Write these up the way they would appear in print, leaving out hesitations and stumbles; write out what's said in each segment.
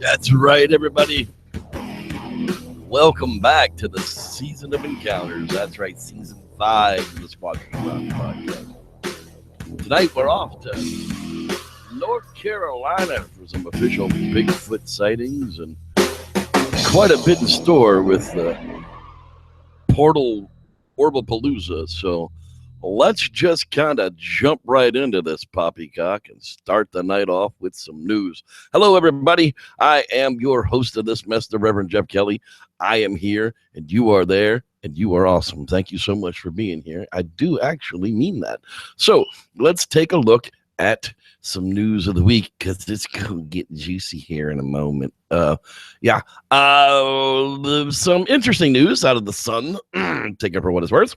That's right, everybody. Welcome back to the season of encounters. That's right, season 5 of the Squawk Rock podcast. Tonight we're off to North Carolina for some official Bigfoot sightings and quite a bit in store with the portal Orba Palooa. So let's just kind of jump right into this poppycock and start the night off with some news. Hello, everybody. I am your host of this mess, the Reverend Jeff Kelly. I am here, and you are there, and you are awesome. Thank you so much for being here. I do actually mean that. So let's take a look at some news of the week because it's going to get juicy here in a moment. Some interesting news out of the Sun. Take it for what it's worth.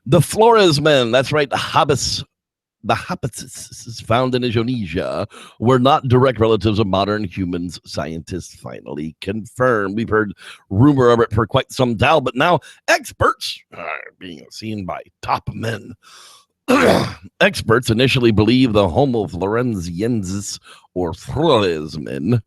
The Flores men, that's right, the hobbits found in Indonesia were not direct relatives of modern humans. Scientists finally confirmed. We've heard rumor of it for quite some time, but now experts are being seen by top men. Experts initially believed the Homo floresiensis or Flores men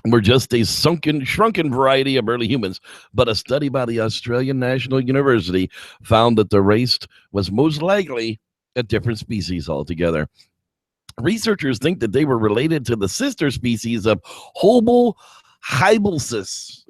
were just a shrunken variety of early humans, but a study by the Australian National University found that the race was most likely a different species altogether. Researchers think that they were related to the sister species of Homo habilis.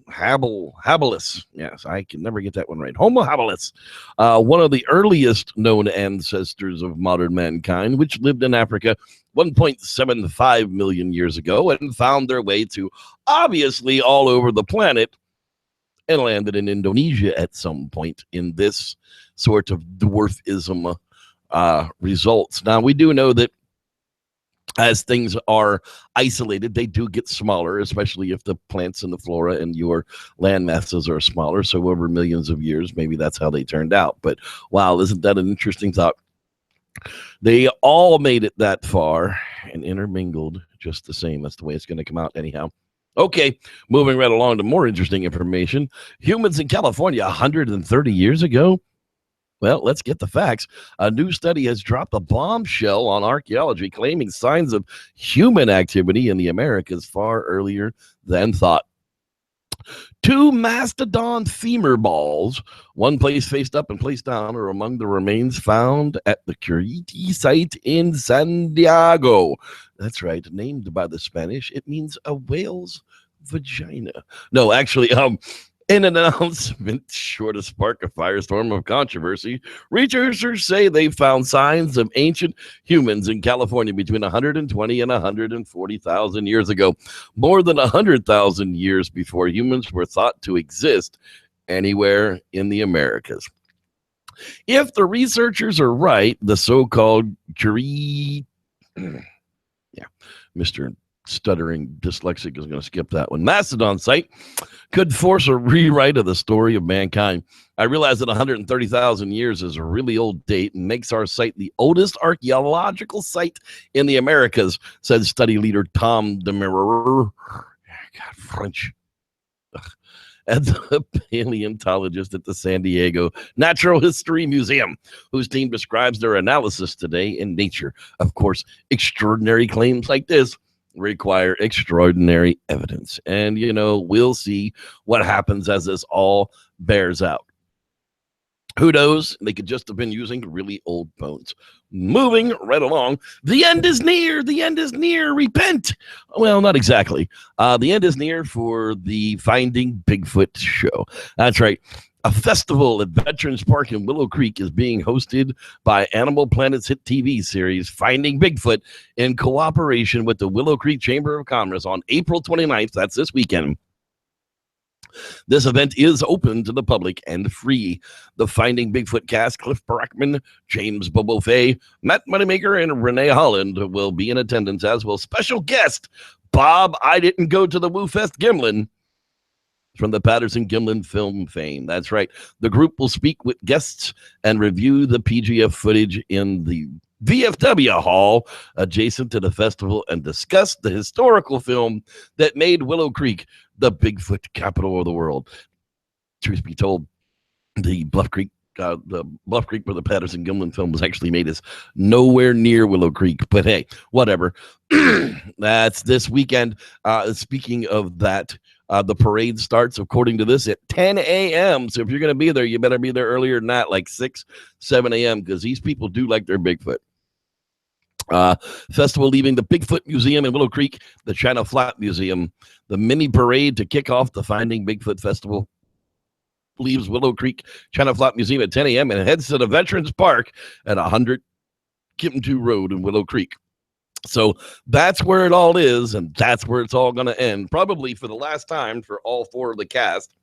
Habilis. Yes, I can never get that one right. Homo habilis, one of the earliest known ancestors of modern mankind, which lived in Africa 1.75 million years ago and found their way to obviously all over the planet and landed in Indonesia at some point in this sort of dwarfism results. Now, we do know that as things are isolated, they do get smaller, especially if the plants and the flora and your land masses are smaller. So over millions of years, maybe that's how they turned out. But wow, isn't that an interesting thought? They all made it that far and intermingled just the same. That's the way it's going to come out anyhow. Okay, moving right along to more interesting information. Humans in California 130 years ago. Well, let's get the facts. A new study has dropped a bombshell on archaeology, claiming signs of human activity in the Americas far earlier than thought. 2 mastodon femur balls, one place faced up and placed down, are among the remains found at the Curiti site in San Diego. That's right, named by the Spanish. It means a whale's vagina. No, actually, in an announcement sure to spark a firestorm of controversy, researchers say they found signs of ancient humans in California between 120 and 140,000 years ago, more than 100,000 years before humans were thought to exist anywhere in the Americas. If the researchers are right, the so-called Mr. Stuttering dyslexic is going to skip that one. Mastodon site could force a rewrite of the story of mankind. I realize that 130,000 years is a really old date and makes our site the oldest archaeological site in the Americas, said study leader Tom Demerer. God, French. As a paleontologist at the San Diego Natural History Museum, whose team describes their analysis today in Nature. Of course, extraordinary claims like this require extraordinary evidence. And, we'll see what happens as this all bears out. Who knows? They could just have been using really old bones. Moving right along. The end is near. The end is near. Repent. Well, not exactly. The end is near for the Finding Bigfoot show. That's right. A festival at Veterans Park in Willow Creek is being hosted by Animal Planet's hit TV series Finding Bigfoot in cooperation with the Willow Creek Chamber of Commerce on April 29th. That's this weekend. This event is open to the public and free. The Finding Bigfoot cast, Cliff Brackman, James Bobo Fay, Matt Moneymaker, and Renee Holland will be in attendance, as will special guest Bob I Didn't Go to the Woo Fest Gimlin from the Patterson-Gimlin film fame. That's right. The group will speak with guests and review the PGF footage in the VFW hall adjacent to the festival and discuss the historical film that made Willow Creek the Bigfoot capital of the world. Truth be told, the Bluff Creek The Bluff Creek where the Patterson Gimlin film was actually made is nowhere near Willow Creek. But hey, whatever. That's this weekend. Speaking of that, the parade starts, according to this, at 10 a.m. So if you're going to be there, you better be there earlier than that, like 6, 7 a.m., because these people do like their Bigfoot. Festival leaving the Bigfoot Museum in Willow Creek, the China Flat Museum. The mini parade to kick off the Finding Bigfoot Festival leaves Willow Creek China Flat Museum at 10 a.m. and heads to the Veterans Park at 100 Kimtu Road in Willow Creek. So that's where it all is, and that's where it's all going to end, probably for the last time for all 4 of the cast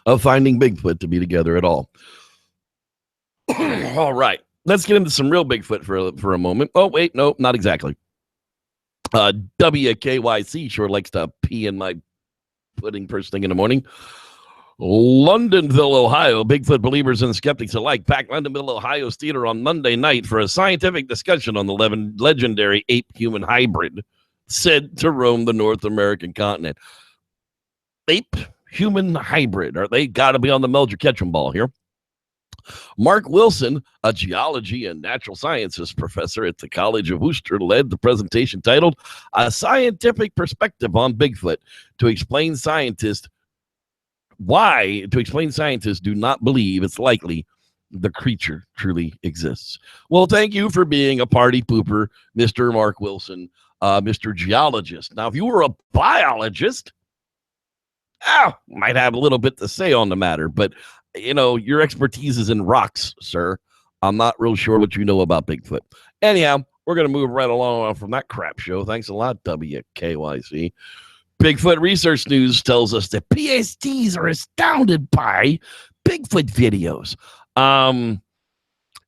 of Finding Bigfoot to be together at all. All right, let's get into some real Bigfoot for a moment. Oh, wait, no, not exactly. WKYC sure likes to pee in my pudding first thing in the morning. Londonville, Ohio. Bigfoot believers and skeptics alike packed Londonville, Ohio's theater on Monday night for a scientific discussion on the legendary ape-human hybrid said to roam the North American continent. Ape-human hybrid. They got to be on the Melger Ketchum ball here. Mark Wilson, a geology and natural sciences professor at the College of Worcester, led the presentation titled A Scientific Perspective on Bigfoot to explain scientists do not believe it's likely the creature truly exists. Well, thank you for being a party pooper, Mr. Mark Wilson, Mr. Geologist. Now, if you were a biologist, might have a little bit to say on the matter, but, your expertise is in rocks, sir. I'm not real sure what you know about Bigfoot. Anyhow, we're going to move right along from that crap show. Thanks a lot, WKYC. Bigfoot Research News tells us that PhDs are astounded by Bigfoot videos.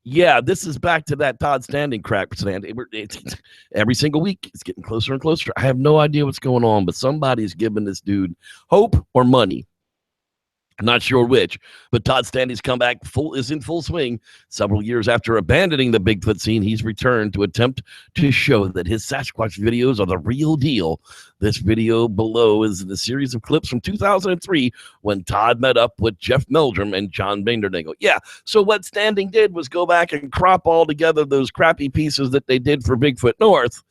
Yeah, this is back to that Todd Standing crap. It's every single week, it's getting closer and closer. I have no idea what's going on, but somebody's giving this dude hope or money. I'm not sure which, but Todd Standing's comeback is in full swing. Several years after abandoning the Bigfoot scene, he's returned to attempt to show that his Sasquatch videos are the real deal. This video below is the series of clips from 2003 when Todd met up with Jeff Meldrum and John Bindernagel. Yeah, so what Standing did was go back and crop all together those crappy pieces that they did for Bigfoot North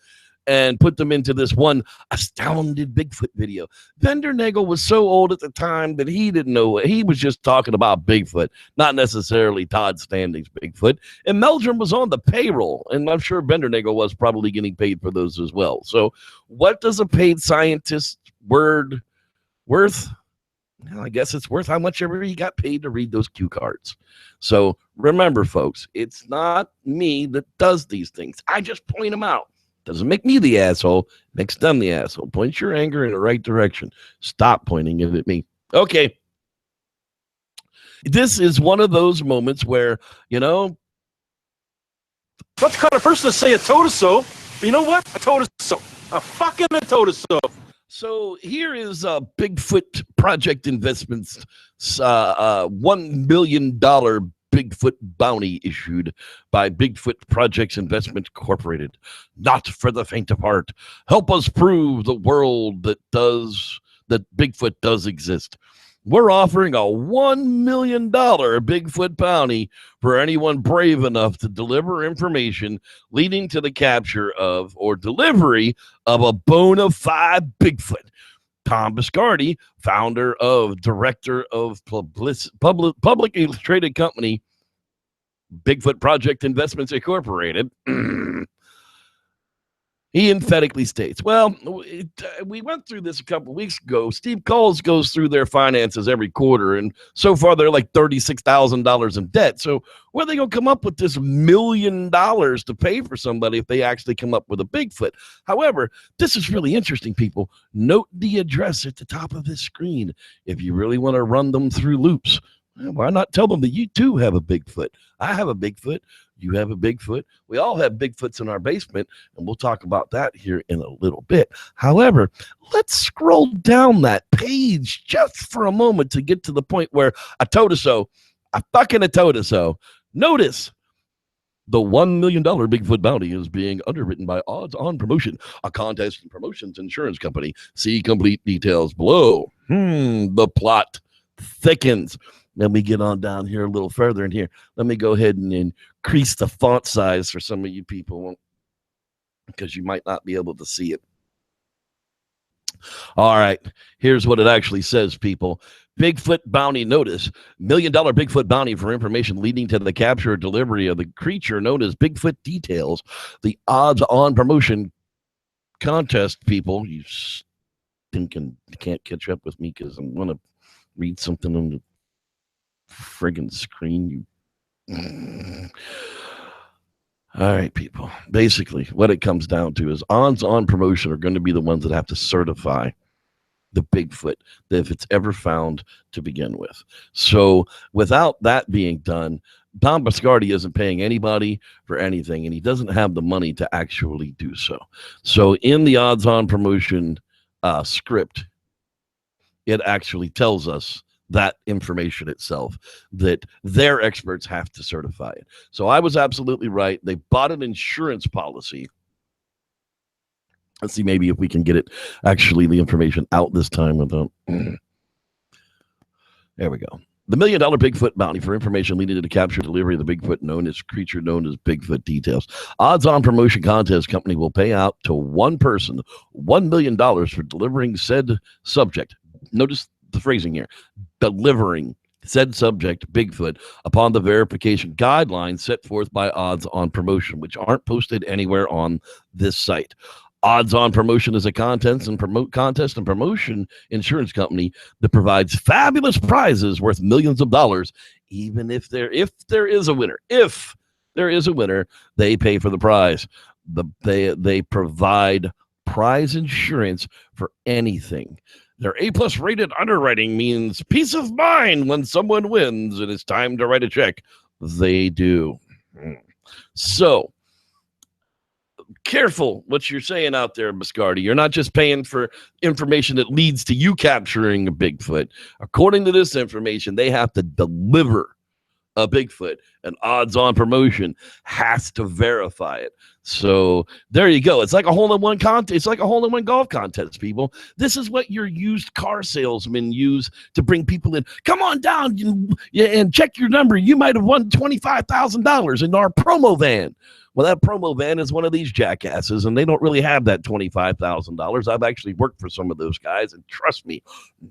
and put them into this one astounded Bigfoot video. Bindernagel was so old at the time that he didn't know it. He was just talking about Bigfoot, not necessarily Todd Standing's Bigfoot. And Meldrum was on the payroll, and I'm sure Bindernagel was probably getting paid for those as well. So what does a paid scientist word worth? Well, I guess it's worth how much ever he got paid to read those cue cards. So remember, folks, it's not me that does these things. I just point them out. Doesn't make me the asshole, makes them the asshole. Point your anger in the right direction. Stop pointing it at me. Okay. This is one of those moments where, not the kind of person to say a told us so, but you know what? I told us so. I fucking told us so. So here is Bigfoot Project Investments, $1 million Bigfoot bounty issued by Bigfoot Projects Investment Incorporated. Not for the faint of heart. Help us prove the world that Bigfoot does exist. We're offering a $1 million Bigfoot bounty for anyone brave enough to deliver information leading to the capture of or delivery of a bona fide Bigfoot. Tom Biscardi, director of publicly traded company Bigfoot Project Investments Incorporated, he emphatically states, well, we went through this a couple of weeks ago. Steve Coles goes through their finances every quarter, and so far they're like $36,000 in debt. So where are they going to come up with this $1 million to pay for somebody if they actually come up with a Bigfoot? However, this is really interesting, people. Note the address at the top of this screen. If you really want to run them through loops, why not tell them that you too have a Bigfoot? I have a Bigfoot. You have a Bigfoot. We all have Bigfoots in our basement, and we'll talk about that here in a little bit. However, let's scroll down that page just for a moment to get to the point where I told us so. I fucking told us so. Notice the $1 million Bigfoot bounty is being underwritten by Odds On Promotion, a contest and promotions insurance company. See complete details below. The plot thickens. Let me get on down here a little further in here. Let me go ahead and increase the font size for some of you people because you might not be able to see it. All right, here's what it actually says, people. Bigfoot bounty notice. $1 million Bigfoot bounty for information leading to the capture or delivery of the creature known as Bigfoot details. The odds on promotion contest, people. You stinking can't catch up with me because I'm going to read something on the friggin' screen. All right, people. Basically, what it comes down to is odds on promotion are going to be the ones that have to certify the Bigfoot if it's ever found to begin with. So without that being done, Tom Biscardi isn't paying anybody for anything, and he doesn't have the money to actually do so. So in the odds on promotion script, it actually tells us that information itself, that their experts have to certify it. So I was absolutely right. They bought an insurance policy. Let's see, maybe if we can get it, actually, the information out this time without. There we go. The $1 million Bigfoot bounty for information leading to the capture and delivery of the Bigfoot creature known as Bigfoot details. Odds on promotion contest company will pay out to one person $1 million for delivering said subject. Notice the phrasing here. Delivering said subject, Bigfoot, upon the verification guidelines set forth by Odds on Promotion, which aren't posted anywhere on this site. Odds on Promotion is a contest and promotion insurance company that provides fabulous prizes worth millions of dollars, even if there is a winner. If there is a winner, they pay for the prize. They provide prize insurance for anything. Their A+ rated underwriting means peace of mind when someone wins and it's time to write a check. They do. So, careful what you're saying out there, Biscardi. You're not just paying for information that leads to you capturing a Bigfoot. According to this information, they have to deliver a Bigfoot, and Odds on Promotion has to verify it. So there you go. It's like a hole-in-one contest. It's like a hole-in-one golf contest, people. This is what your used car salesmen use to bring people in. Come on down and check your number. You might have won $25,000 in our promo van. Well, that promo van is one of these jackasses, and they don't really have that $25,000. I've actually worked for some of those guys, and trust me,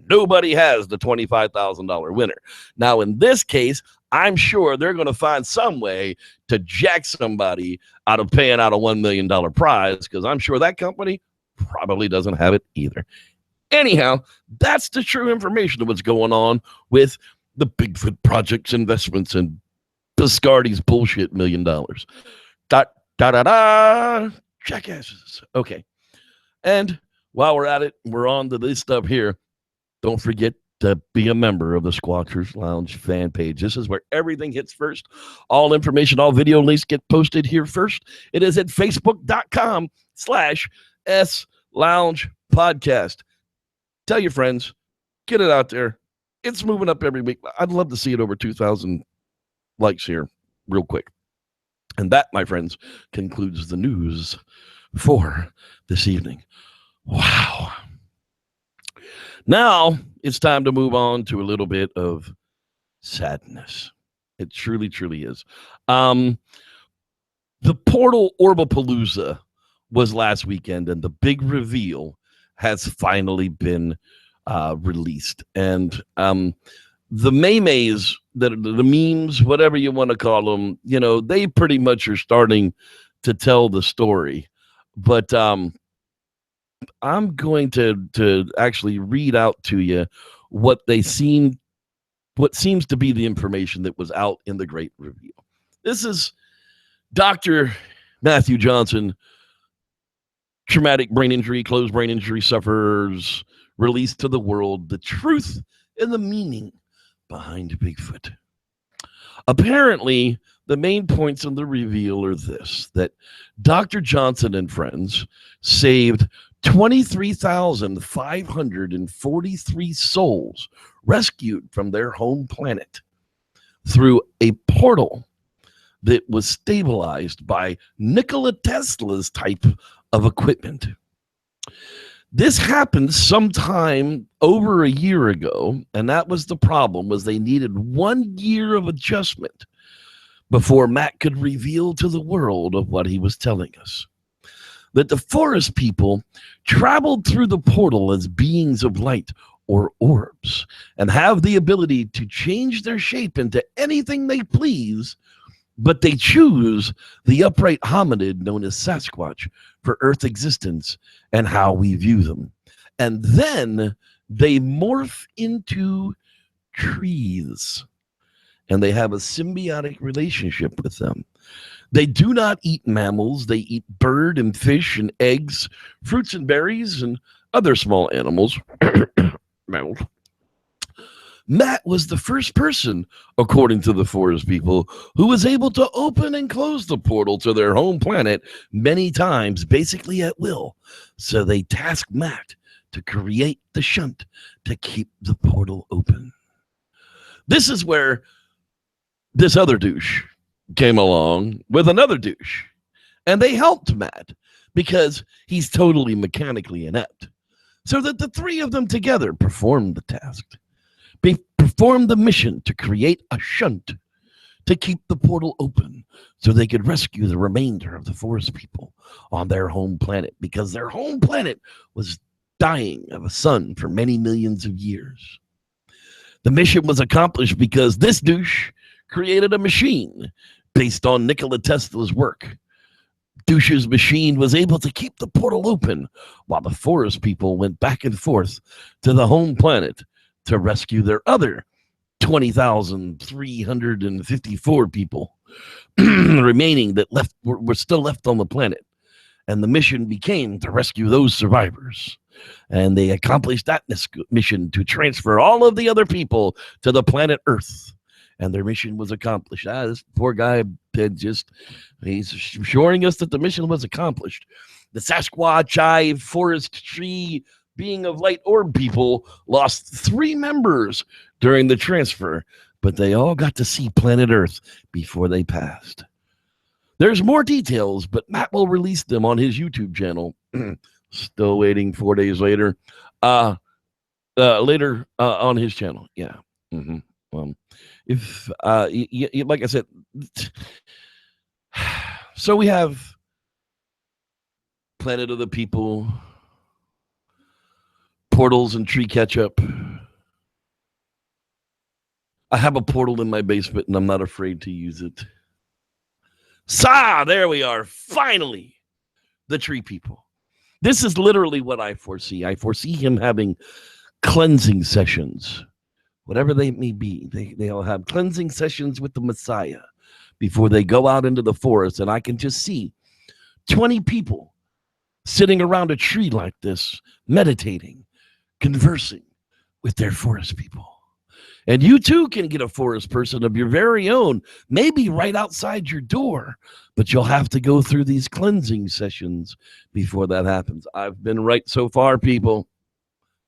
nobody has the $25,000 winner. Now, in this case, I'm sure they're going to find some way to jack somebody out of paying out a $1 million prize, because I'm sure that company probably doesn't have it either. Anyhow, that's the true information of what's going on with the Bigfoot Project's investments in Biscardi's bullshit $1 million. Jackasses. Okay. And while we're at it, we're on to this stuff here. Don't forget to be a member of the Squawkers Lounge fan page. This is where everything hits first. All information, all video links get posted here first. It is at facebook.com/SLoungePodcast. Tell your friends. Get it out there. It's moving up every week. I'd love to see it over 2,000 likes here real quick. And that, my friends, concludes the news for this evening. Wow. Now it's time to move on to a little bit of sadness. It truly, truly is. The portal Orba Palooa was last weekend, and the big reveal has finally been released. And the memes, the memes, whatever you want to call them, they pretty much are starting to tell the story. But I'm going to actually read out to you what seems to be the information that was out in the great reveal. This is Dr. Matthew Johnson, traumatic brain injury, closed brain injury sufferers, released to the world the truth and the meaning behind Bigfoot. Apparently, the main points in the reveal are this: that Dr. Johnson and friends saved 23,543 souls rescued from their home planet through a portal that was stabilized by Nikola Tesla's type of equipment. This happened sometime over a year ago, and that was the problem, was they needed 1 year of adjustment before Matt could reveal to the world of what he was telling us. That the forest people traveled through the portal as beings of light or orbs and have the ability to change their shape into anything they please, but they choose the upright hominid known as Sasquatch for Earth existence and how we view them. And then they morph into trees, and they have a symbiotic relationship with them. They do not eat mammals. They eat bird and fish and eggs, fruits and berries, and other small animals. Mammals. Matt was the first person, according to the forest people, who was able to open and close the portal to their home planet many times, basically at will. So they tasked Matt to create the shunt to keep the portal open. This is where this other douche came along with another douche, and they helped Matt because he's totally mechanically inept. So that the three of them together performed the task. They performed the mission to create a shunt to keep the portal open so they could rescue the remainder of the forest people on their home planet, because their home planet was dying of a sun for many millions of years. The mission was accomplished because this douche created a machine based on Nikola Tesla's work. Douche's machine was able to keep the portal open while the forest people went back and forth to the home planet to rescue their other 20,354 people remaining that were still left on the planet. And the mission became to rescue those survivors. And they accomplished that mission to transfer all of the other people to the planet Earth. And their mission was accomplished. This poor guy he's assuring us that the mission was accomplished. The Sasquatch forest tree being of light orb people lost 3 members during the transfer, but they all got to see planet Earth before they passed. There's more details, but Matt will release them on his YouTube channel. Still waiting 4 days later. Later on his channel. Yeah. Mm-hmm. If like I said, so we have Planet of the People, portals and tree ketchup. I have a portal in my basement and I'm not afraid to use it. There we are. Finally, the tree people. This is literally what I foresee. I foresee him having cleansing sessions. Whatever they may be, they'll have cleansing sessions with the Messiah before they go out into the forest. And I can just see 20 people sitting around a tree like this, meditating, conversing with their forest people. And you too can get a forest person of your very own, maybe right outside your door, but you'll have to go through these cleansing sessions before that happens. I've been right so far, people.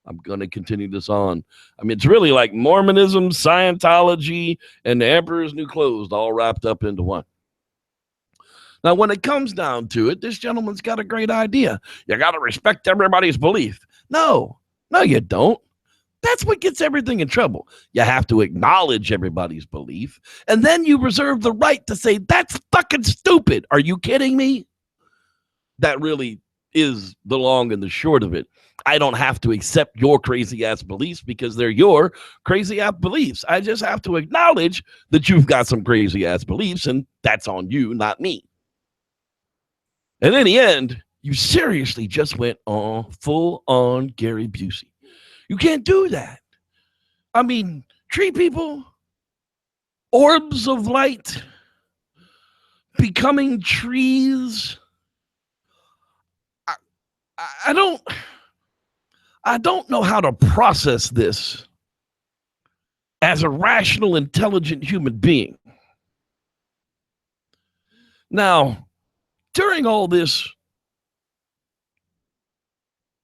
I'm going to continue this on. I mean, it's really like Mormonism, Scientology, and the Emperor's New Clothes all wrapped up into one. Now, when it comes down to it, this gentleman's got a great idea. You got to respect everybody's belief. No, you don't. That's what gets everything in trouble. You have to acknowledge everybody's belief, and then you reserve the right to say, that's fucking stupid. Are you kidding me? That really is the long and the short of it. I don't have to accept your crazy ass beliefs because they're your crazy ass beliefs. I just have to acknowledge that you've got some crazy ass beliefs, and that's on you, not me. And in the end, you seriously just went on full on Gary Busey. You can't do that. I mean, tree people, orbs of light, becoming trees. I don't know how to process this as a rational, intelligent human being. Now, during all this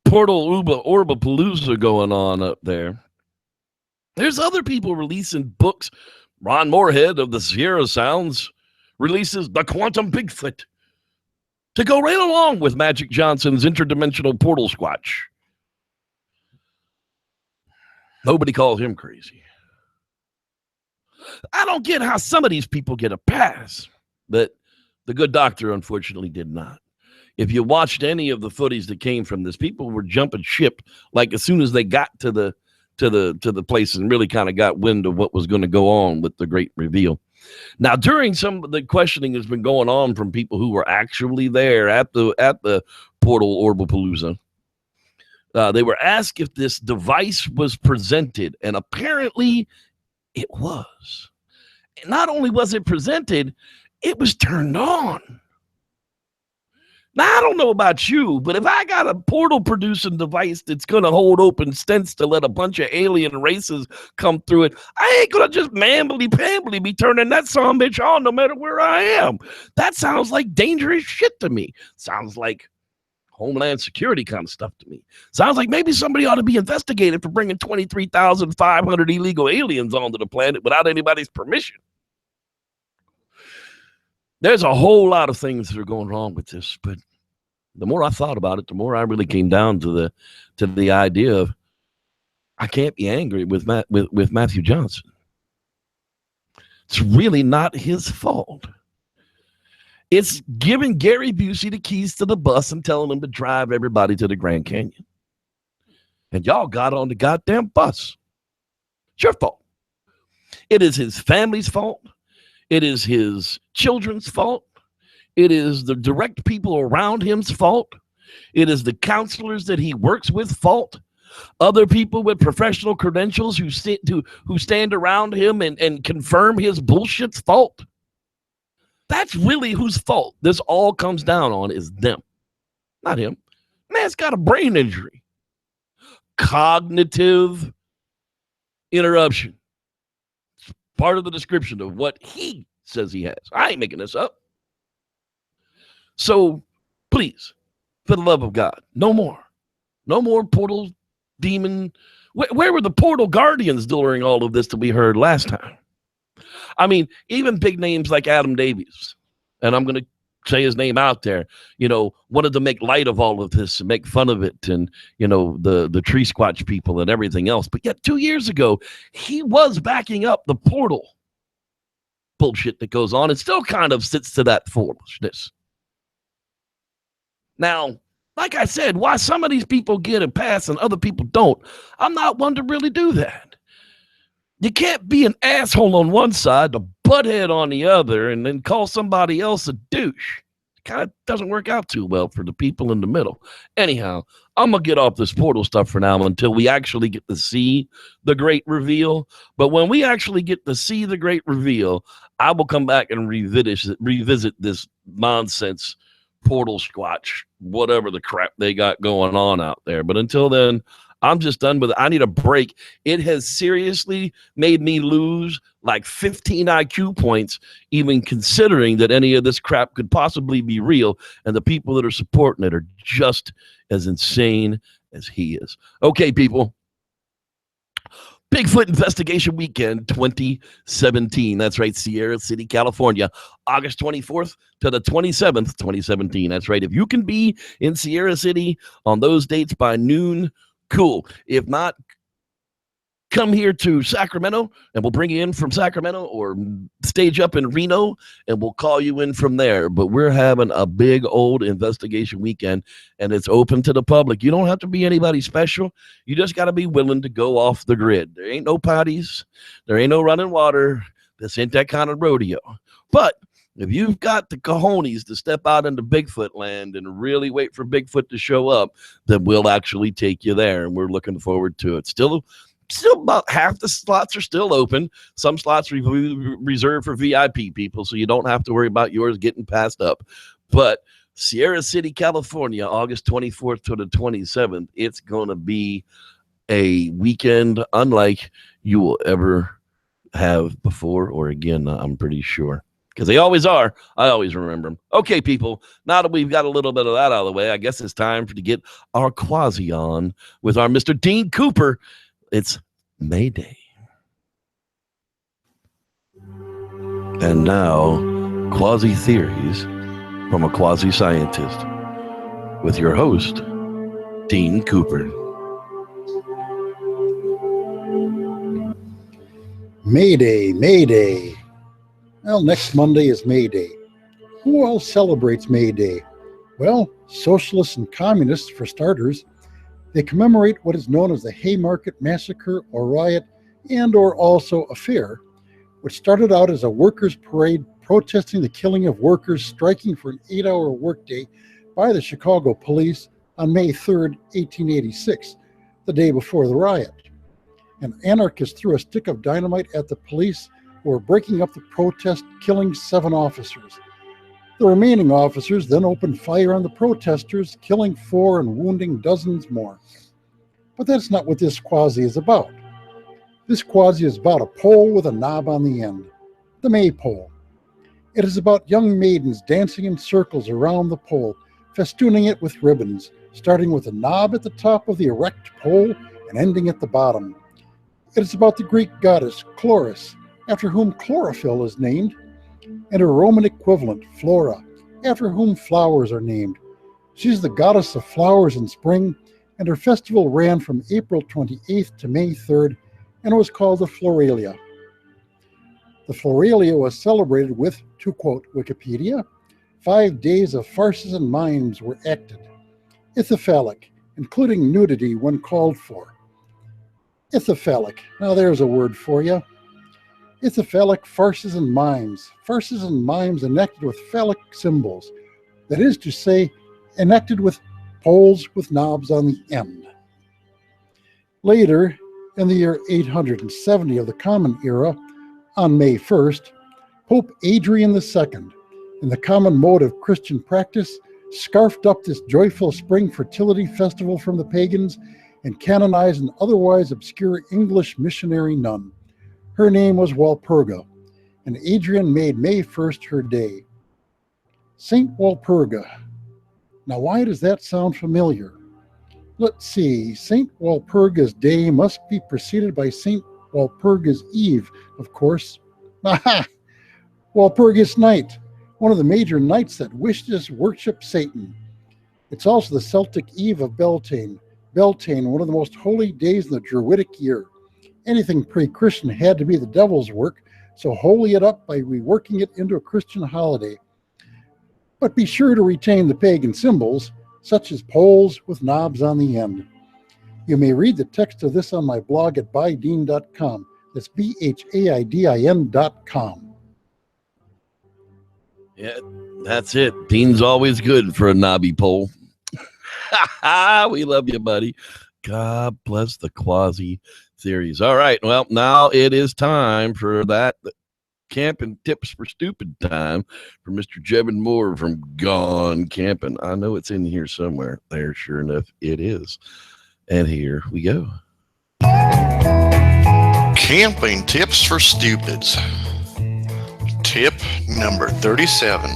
Orba Palooa going on up there, there's other people releasing books. Ron Moorhead of the Sierra Sounds releases The Quantum Bigfoot to go right along with Magic Johnson's Interdimensional Portal Squatch. Nobody calls him crazy. I don't get how some of these people get a pass, but the good doctor unfortunately did not. If you watched any of the footage that came from this, people were jumping ship like as soon as they got to the place and really kind of got wind of what was going to go on with the great reveal. Now, during some of the questioning that's been going on from people who were actually there at the portal Orba Palooa, they were asked if this device was presented, and apparently it was. Not only was it presented, it was turned on. Now, I don't know about you, but if I got a portal producing device that's going to hold open stents to let a bunch of alien races come through it, I ain't going to just mambly-pambly be turning that sumbitch on no matter where I am. That sounds like dangerous shit to me. Sounds like Homeland Security kind of stuff to me. Sounds like maybe somebody ought to be investigated for bringing 23,500 illegal aliens onto the planet without anybody's permission. There's a whole lot of things that are going wrong with this, but the more I thought about it, the more I really came down to the idea of I can't be angry with Matthew Johnson. It's really not his fault. It's giving Gary Busey the keys to the bus and telling him to drive everybody to the Grand Canyon. And y'all got on the goddamn bus. It's your fault. It is his family's fault. It is his children's fault. It is the direct people around him's fault. It is the counselors that he works with fault. Other people with professional credentials who stand around him and confirm his bullshit's fault. That's really whose fault this all comes down on is them, not him. Man's got a brain injury. Cognitive interruption. Part of the description of what he says he has. I ain't making this up. So please, for the love of God, no more. No more portal demon. Where were the portal guardians during all of this that we heard last time? I mean, even big names like Adam Davies, and I'm going to say his name out there, wanted to make light of all of this and make fun of it and, the tree squatch people and everything else. But yet 2 years ago, he was backing up the portal bullshit that goes on and still kind of sits to that foolishness. Now, like I said, why some of these people get a pass and other people don't, I'm not one to really do that. You can't be an asshole on one side, a butthead on the other, and then call somebody else a douche. It kind of doesn't work out too well for the people in the middle. Anyhow, I'm going to get off this portal stuff for now until we actually get to see the great reveal. But when we actually get to see the great reveal, I will come back and revisit this nonsense portal squatch, whatever the crap they got going on out there. But until then, I'm just done with it. I need a break. It has seriously made me lose like 15 IQ points, even considering that any of this crap could possibly be real. And the people that are supporting it are just as insane as he is. Okay, people. Bigfoot Investigation Weekend 2017. That's right, Sierra City, California, August 24th to the 27th, 2017. That's right. If you can be in Sierra City on those dates by noon, cool. If not, come here to Sacramento and we'll bring you in from Sacramento or stage up in Reno and we'll call you in from there. But we're having a big old investigation weekend and it's open to the public. You don't have to be anybody special. You just got to be willing to go off the grid. There ain't no potties. There ain't no running water. This ain't that kind of rodeo. But if you've got the cojones to step out into Bigfoot land and really wait for Bigfoot to show up, then we'll actually take you there. And we're looking forward to it. Still about half the slots are still open. Some slots reserved for VIP people, so you don't have to worry about yours getting passed up. But Sierra City, California, August 24th to the 27th, it's going to be a weekend unlike you will ever have before or again, I'm pretty sure. Because they always are. I always remember them. Okay, people, now that we've got a little bit of that out of the way, I guess it's time to get our Quasi on with our Mr. Dean Cooper. It's May Day. And now, Quasi Theories from a Quasi Scientist with your host, Dean Cooper. May Day, May Day. Well, next Monday is May Day. Who else celebrates May Day? Well, socialists and communists, for starters. They commemorate what is known as the Haymarket Massacre or riot and or also a fair, which started out as a workers' parade protesting the killing of workers striking for an 8-hour workday by the Chicago police on May 3rd, 1886, the day before the riot. An anarchist threw a stick of dynamite at the police who were breaking up the protest, killing 7 officers. The remaining officers then opened fire on the protesters, killing 4 and wounding dozens more. But that's not what this Quasi is about. This Quasi is about a pole with a knob on the end, the maypole. It is about young maidens dancing in circles around the pole, festooning it with ribbons, starting with a knob at the top of the erect pole and ending at the bottom. It is about the Greek goddess Chloris, after whom chlorophyll is named, and her Roman equivalent, Flora, after whom flowers are named. She is the goddess of flowers in spring, and her festival ran from April 28th to May 3rd, and was called the Floralia. The Floralia was celebrated with, to quote Wikipedia, 5 days of farces and mimes were acted, ithyphallic, including nudity when called for. Ithyphallic, now there's a word for you. Ithyphallic farces and mimes enacted with phallic symbols, that is to say, enacted with poles with knobs on the end. Later, in the year 870 of the Common Era, on May 1st, Pope Adrian II, in the common mode of Christian practice, scarfed up this joyful spring fertility festival from the pagans and canonized an otherwise obscure English missionary nun. Her name was Walpurga, and Adrian made May 1st her day. Saint Walpurga. Now, why does that sound familiar? Let's see, Saint Walpurga's Day must be preceded by Saint Walpurga's Eve, of course. Aha! Walpurgis Night, one of the major nights that witches worship Satan. It's also the Celtic Eve of Beltane. Beltane, one of the most holy days in the Druidic year. Anything pre-Christian had to be the devil's work, so holy it up by reworking it into a Christian holiday. But be sure to retain the pagan symbols, such as poles with knobs on the end. You may read the text of this on my blog at bydean.com. That's BHAIDIN.com. Yeah, that's it. Dean's always good for a knobby pole. We love you, buddy. God bless the Quasi series. All right. Well, now it is time for that camping tips for stupid time for Mr. Jevin Moore from Gone Camping. I know it's in here somewhere. There, sure enough, it is. And here we go. Camping tips for stupids. Tip number 37.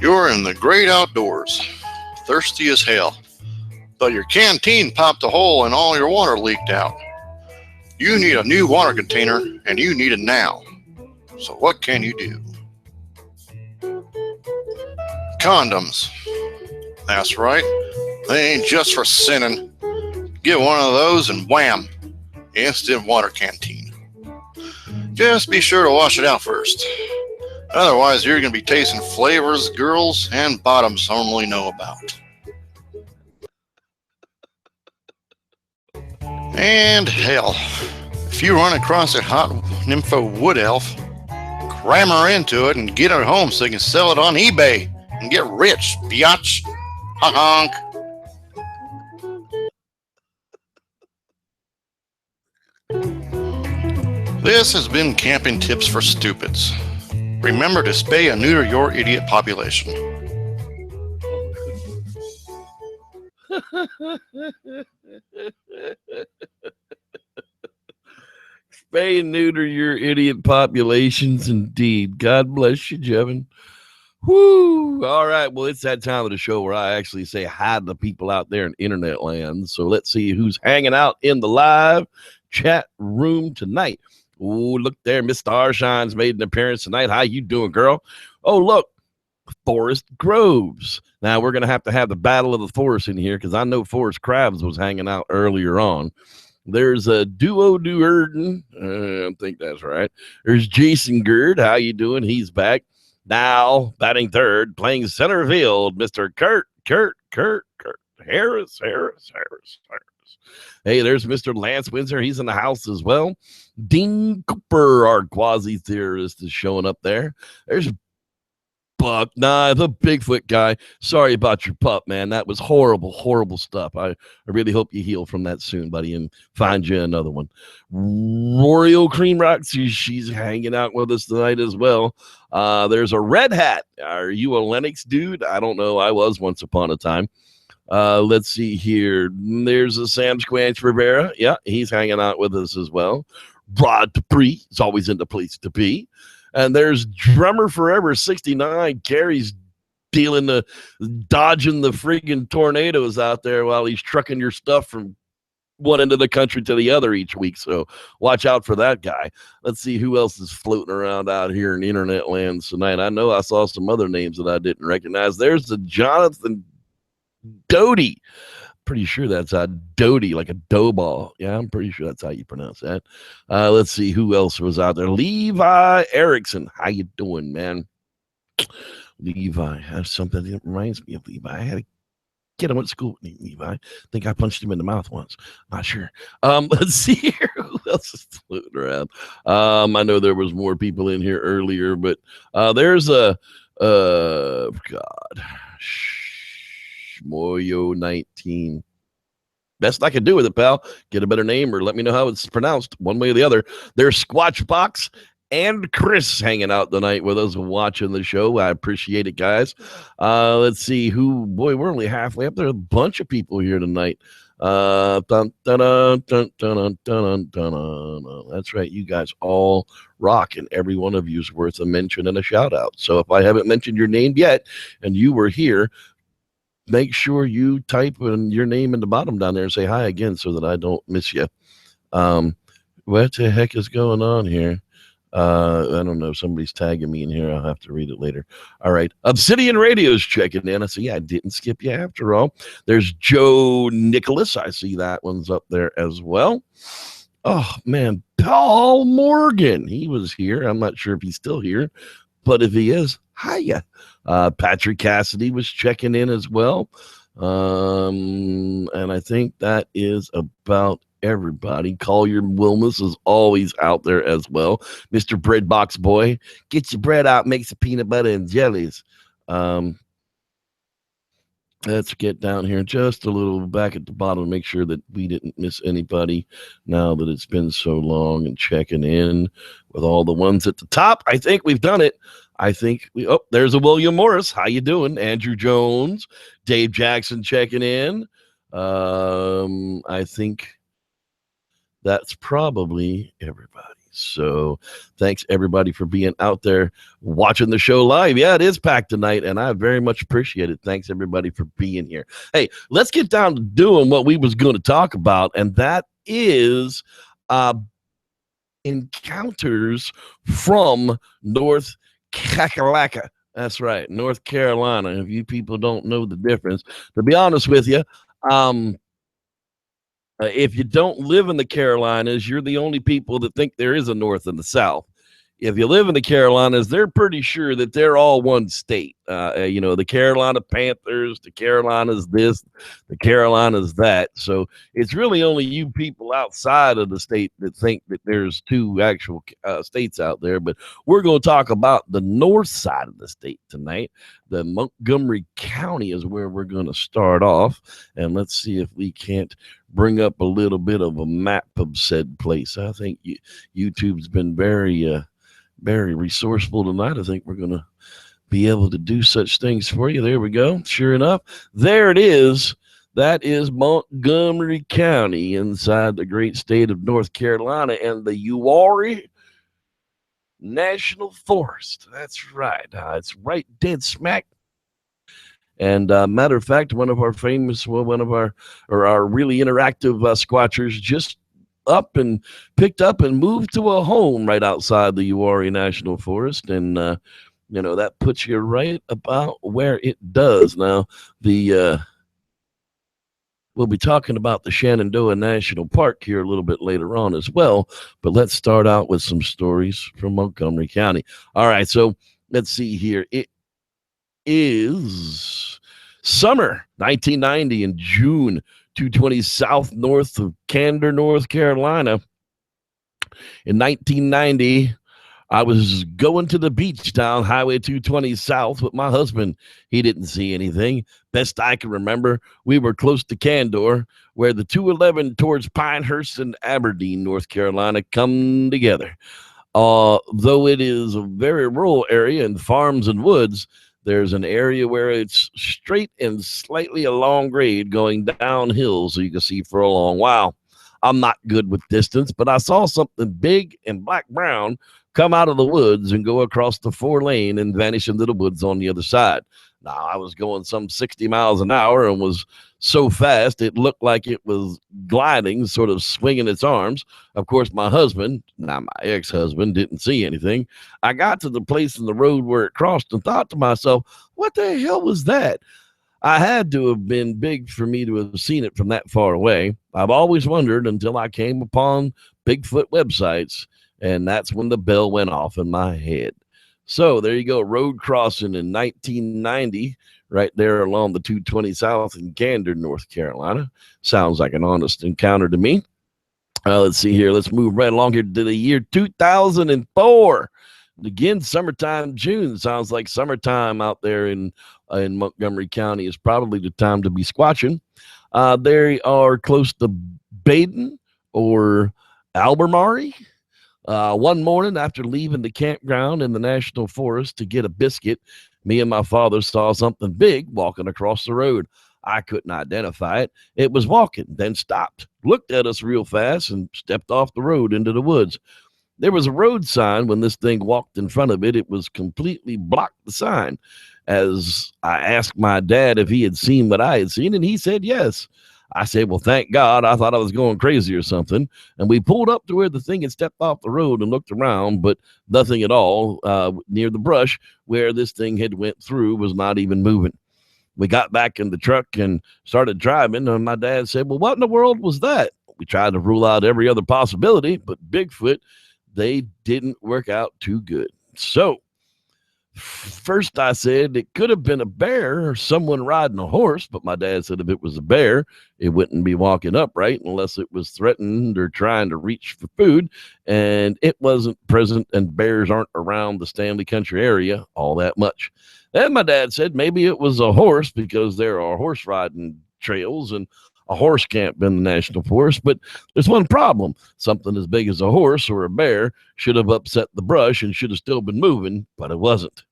You're in the great outdoors, thirsty as hell, but your canteen popped a hole and all your water leaked out. You need a new water container, and you need it now. So what can you do? Condoms. That's right. They ain't just for sinning. Get one of those and wham, instant water canteen. Just be sure to wash it out first. Otherwise, you're going to be tasting flavors girls and bottoms only know about. And hell, if you run across a hot nympho wood elf, cram her into it and get her home so you can sell it on eBay and get rich, biatch. Honk. This has been Camping Tips for Stupids. Remember to spay and neuter your idiot population. Spay and neuter your idiot populations, indeed. God bless you, Jevin. Woo! All right. Well, it's that time of the show where I actually say hi to the people out there in internet land. So let's see who's hanging out in the live chat room tonight. Oh, look there. Miss Starshine's made an appearance tonight. How you doing, girl? Oh, look. Forest Groves. Now, we're going to have the Battle of the Forest in here because I know Forrest Krabs was hanging out earlier on. There's a Duo Duerden. I think that's right. There's Jason Gerd. How you doing? He's back. Now, batting third, playing center field, Mr. Kurt Harris. Hey, there's Mr. Lance Windsor. He's in the house as well. Dean Cooper, our quasi theorist, is showing up there. There's Buck. Nah, the Bigfoot guy. Sorry about your pup, man. That was horrible stuff. I really hope you heal from that soon, buddy, and find you another one. Royal Cream Rocks, she's hanging out with us tonight as well. There's a Red Hat. Are you a Lennox dude? I don't know. I was once upon a time. Let's see here. There's a Sam Squanch Rivera. Yeah, he's hanging out with us as well. Rod Dupree is always in the place to be. And there's Drummer Forever 69. Gary's dodging the friggin' tornadoes out there while he's trucking your stuff from one end of the country to the other each week. So watch out for that guy. Let's see who else is floating around out here in internet land tonight. I know I saw some other names that I didn't recognize. There's the Jonathan Doty. Pretty sure that's a Doty, like a dough ball. Yeah, I'm pretty sure that's how you pronounce that. Let's see who else was out there. Levi Erickson. How you doing, man? Levi has something that reminds me of Levi. I had to get him at school with Levi. I think I punched him in the mouth once. Not sure. Let's see here. Who else is floating around? I know there was more people in here earlier, but there's a God. Moyo 19. Best I could do with it, pal. Get a better name or let me know how it's pronounced, one way or the other. There's Squatchbox and Chris hanging out tonight with us watching the show. I appreciate it, guys. Let's see who. Boy, we're only halfway up. There's a bunch of people here tonight. That's right. You guys all rock, and every one of you is worth a mention and a shout out. So if I haven't mentioned your name yet and you were here, make sure you type in your name in the bottom down there and say hi again so that I don't miss you. What the heck is going on here? I don't know. Somebody's tagging me in here. I'll have to read it later. All right. Obsidian Radio's checking in. I see. I didn't skip you after all. There's Joe Nicholas. I see that one's up there as well. Oh, man. Paul Morgan. He was here. I'm not sure if he's still here, but if he is, hiya. Patrick Cassidy was checking in as well. And I think that is about everybody. Collier Wilmus is always out there as well. Mr. Bread Box Boy, get your bread out, make some peanut butter and jellies. Let's get down here just a little back at the bottom to make sure that we didn't miss anybody now that it's been so long, and checking in with all the ones at the top. I think we've done it. I think there's a William Morris. How you doing? Andrew Jones, Dave Jackson checking in. I think that's probably everybody. So thanks everybody for being out there watching the show live. Yeah, it is packed tonight, and I very much appreciate it. Thanks everybody for being here. Hey, let's get down to doing what we was going to talk about, and that is encounters from North Kakalaka. That's right, North Carolina. If you people don't know the difference, to be honest with you, if you don't live in the Carolinas, you're the only people that think there is a North and the South. If you live in the Carolinas, they're pretty sure that they're all one state. The Carolina Panthers, the Carolinas this, the Carolinas that. So it's really only you people outside of the state that think that there's two actual states out there. But we're going to talk about the north side of the state tonight. The Montgomery County is where we're going to start off. And let's see if we can't bring up a little bit of a map of said place. I think YouTube's been very resourceful tonight. I think we're going to be able to do such things for you. There we go. Sure enough, there it is. That is Montgomery County inside the great state of North Carolina and the Uwharrie National Forest. That's right. It's right dead smack. And matter of fact, one of our really interactive squatchers just picked up and moved to a home right outside the Uwharrie National Forest, and that puts you right about where it does. Now, the We'll be talking about the Shenandoah National Park here a little bit later on as well. But let's start out with some stories from Montgomery County. All right, so let's see here. It is summer 1990 in June, 220 south north of Candor, North Carolina. In 1990, I was going to the beach down Highway 220 south with my husband. He didn't see anything. Best I can remember, we were close to Candor, where the 211 towards Pinehurst and Aberdeen, North Carolina, come together. Though it is a very rural area and farms and woods, there's an area where it's straight and slightly a long grade going downhill so you can see for a long while. I'm not good with distance, but I saw something big and black-brown come out of the woods and go across the 4-lane and vanish into the woods on the other side. Now, I was going some 60 miles an hour and was so fast it looked like it was gliding, sort of swinging its arms. Of course, my husband, now my ex-husband, didn't see anything. I got to the place in the road where it crossed and thought to myself, what the hell was that? I had to have been big for me to have seen it from that far away. I've always wondered until I came upon Bigfoot websites, and that's when the bell went off in my head. So there you go, road crossing in 1990, right there along the 220 South in Gander, North Carolina. Sounds like an honest encounter to me. Let's see here. Let's move right along here to the year 2004. Again, summertime, June. Sounds like summertime out there in Montgomery County is probably the time to be squatching. They are close to Baden or Albemarle. One morning after leaving the campground in the National Forest to get a biscuit, me and my father saw something big walking across the road. I couldn't identify it. It was walking, then stopped, looked at us real fast, and stepped off the road into the woods. There was a road sign when this thing walked in front of it. It was completely blocked the sign. As I asked my dad if he had seen what I had seen, and he said yes. I said, well, thank God. I thought I was going crazy or something. And we pulled up to where the thing had stepped off the road and looked around, but nothing at all near the brush where this thing had went through was not even moving. We got back in the truck and started driving, and my dad said, well, what in the world was that? We tried to rule out every other possibility, but Bigfoot, they didn't work out too good. So first I said it could have been a bear or someone riding a horse, but my dad said if it was a bear, it wouldn't be walking upright unless it was threatened or trying to reach for food, and it wasn't present, and bears aren't around the Stanley Country area all that much. Then my dad said maybe it was a horse because there are horse riding trails and a horse camp in the National Forest, but there's one problem. Something as big as a horse or a bear should have upset the brush and should have still been moving, but it wasn't.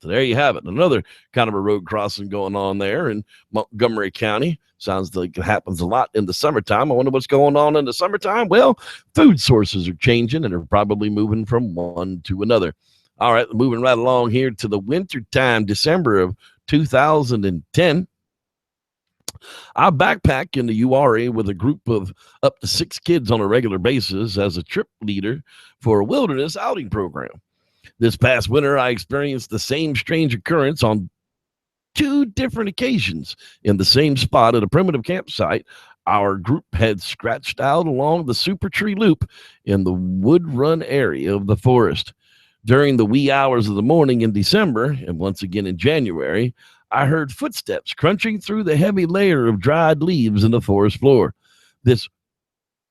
So there you have it. Another kind of a road crossing going on there in Montgomery County. Sounds like it happens a lot in the summertime. I wonder what's going on in the summertime. Well, food sources are changing and are probably moving from one to another. All right, moving right along here to the wintertime, December of 2010. I backpack in the URA with a group of up to 6 kids on a regular basis as a trip leader for a wilderness outing program. This past winter, I experienced the same strange occurrence on 2 different occasions in the same spot at a primitive campsite. Our group had scratched out along the Super Tree Loop in the Wood Run area of the forest. During the wee hours of the morning in December, and once again in January, I heard footsteps crunching through the heavy layer of dried leaves in the forest floor. This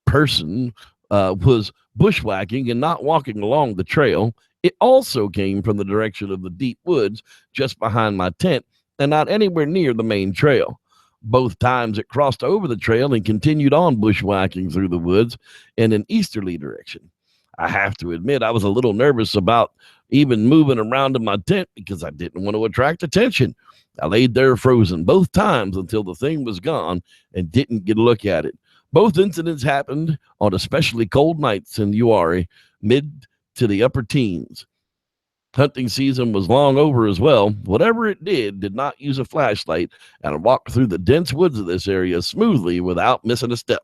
person was bushwhacking and not walking along the trail. It also came from the direction of the deep woods just behind my tent and not anywhere near the main trail. Both times it crossed over the trail and continued on bushwhacking through the woods in an easterly direction. I have to admit I was a little nervous about even moving around in my tent because I didn't want to attract attention. I laid there frozen both times until the thing was gone and didn't get a look at it. Both incidents happened on especially cold nights in Uari, mid to the upper teens. Hunting season was long over as well. Whatever it did not use a flashlight, and I walked through the dense woods of this area smoothly without missing a step.